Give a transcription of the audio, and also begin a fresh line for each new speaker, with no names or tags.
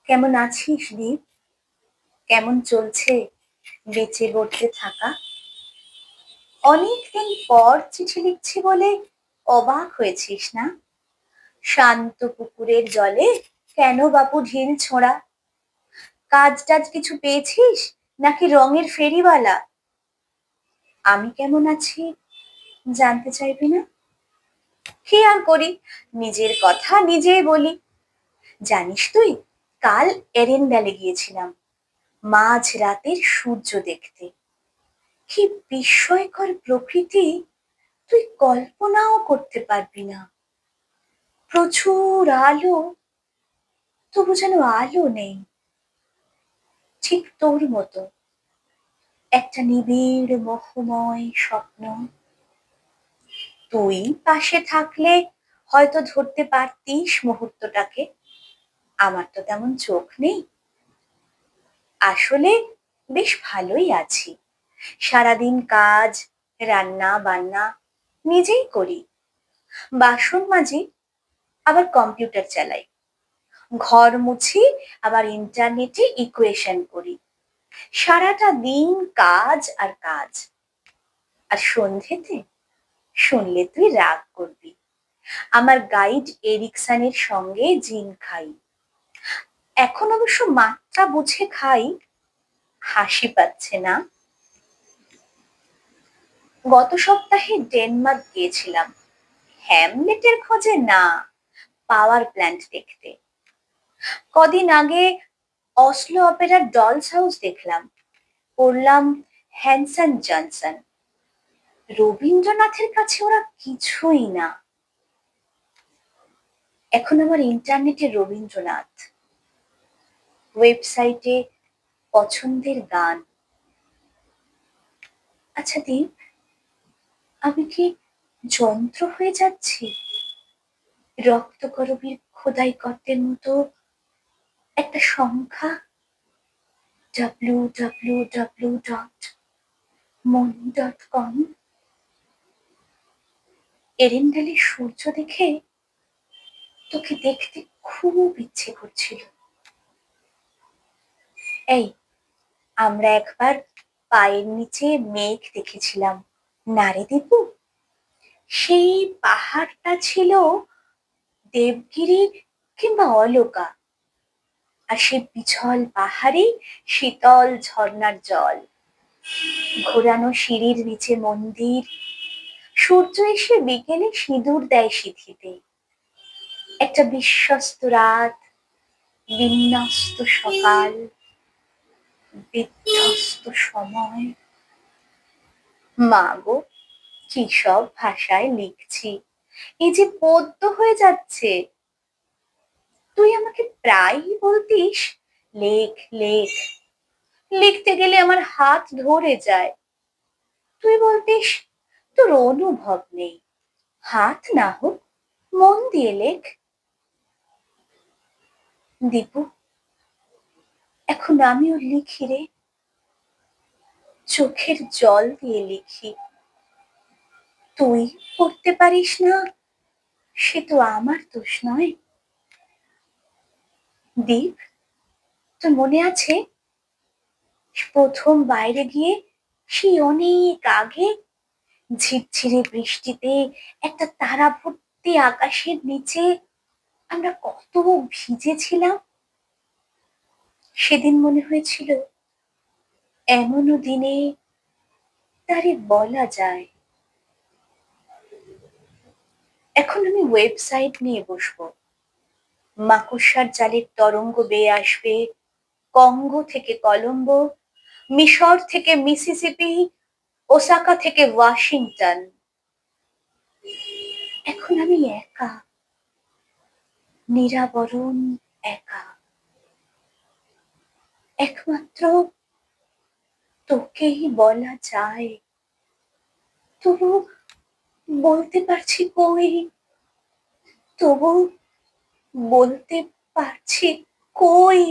কেমন আছিস দীপ? কেমন চলছে বেঁচে গড়তে থাকা? অনেকদিন পর চিঠি লিখছি বলে অবাক হয়েছিস না? শান্ত পুকুরের জলে কেন বাপু ঢিল ছোঁড়া? কাজ টাজ কিছু পেয়েছিস নাকি রঙের ফেরিওয়ালা? আমি কেমন আছি জানতে চাইবি না? কি আর করি, নিজের কথা নিজেই বলি। জানিস তুই, কাল এরেন্ডালে গিয়েছিলাম মাঝ রাতের সূর্য দেখতে। কি বিস্ময়কর প্রকৃতি, তুই কল্পনাও করতে পারবি না। প্রচুর আলো, তবু যেন আলো নেই। ঠিক তোর মতো একটা নিবিড় মোহময় স্বপ্ন। তুই পাশে থাকলে হয়তো ধরতে পারতিস মুহূর্তটাকে। আমার তো তেমন চোখ নেই। আসলে বেশ ভালোই আছি। সারাদিন কাজ, রান্না বান্না নিজেই করি। বাসন মাজি, আবার কম্পিউটার চালাই। ঘর মুছি, আবার ইন্টারনেটে ইকুয়েশন করি। সারাটা দিন কাজ আর কাজ। আর সন্ধেতে শুনলে তুই রাগ করবি, আমার গাইড এরিকসনের সঙ্গে জিন খাই। এখন অবশ্য মাত্রা বুঝে খাই। হাসি পাচ্ছে না? গত সপ্তাহে ডেনমার্ক গিয়েছিলাম, হ্যামলেটের খোঁজে না, পাওয়ার প্ল্যান্ট দেখতে। কদিন আগে অসলো অপেরার ডলস হাউস দেখলাম, পড়লাম হ্যানসন জনসন। রবীন্দ্রনাথের কাছে ওরা কিছুই না। এখন আমার ইন্টারনেটে রবীন্দ্রনাথ, ওয়েবসাইটে পছন্দের গান। আচ্ছা দীপ, আমি কি যন্ত্র হয়ে যাচ্ছি? রক্তকরবীর খোদাই করতের মতো একটা সংখ্যা, www.moni.com। এরেন্ডালে সূর্য দেখে তোকে দেখতে খুব ইচ্ছে করছিল। এই, আমরা একবার পায়ের নিচে মেঘ দেখেছিলাম না রে দীপু? সেই পাহাড়টা ছিল দেবগিরি কিংবা অলকা, আর সে পিছল পাহাড়ে শীতল ঝর্ণার জল, ঘোরানো সিঁড়ির নিচে মন্দির। সূর্য এসে বিকেলে সিঁদুর দেয় সিঁথিতে। একটা বিশ্বস্ত রাত, বিন্যস্ত সকাল, বিধ্বস্ত সময়। মা গো, কি সব ভাষায় লিখছি, এই যে পদ্য হয়ে যাচ্ছে। তুই আমাকে প্রায়ই বলতিস, লেখ লেখ। লিখতে গেলে আমার হাত ধরে যায়। তুই বলতিস তোর অনুভব নেই, হাত না হোক মন দিয়ে লেখ। দীপু, এখন আমিও লিখি রে, চোখের জল দিয়ে লিখি। তুই পড়তে পারিস না, সে তো আমার দোষ নয়। দীপ, তোর মনে আছে প্রথম বাইরে গিয়ে সেই অনেক আগে ঝিরঝিরে বৃষ্টিতে একটা তারা ভর্তি আকাশের নিচে আমরা কত ভিজেছিলাম? সেদিন মনে হয়েছিল এমনও দিনে তারে বলা যায়। এখন আমি ওয়েবসাইট নিয়ে বসবো। মাকড়সার জালের তরঙ্গ বেয়ে আসবে কঙ্গো থেকে কলম্বো, মিশর থেকে মিসিসিপি, ওসাকা থেকে ওয়াশিংটন। এখন আমি একা, নিরাবরণ একা। একমাত্র তোকেই বলা যায়, তবু বলতে পারছি কই, তবু বলতে পারছি কই।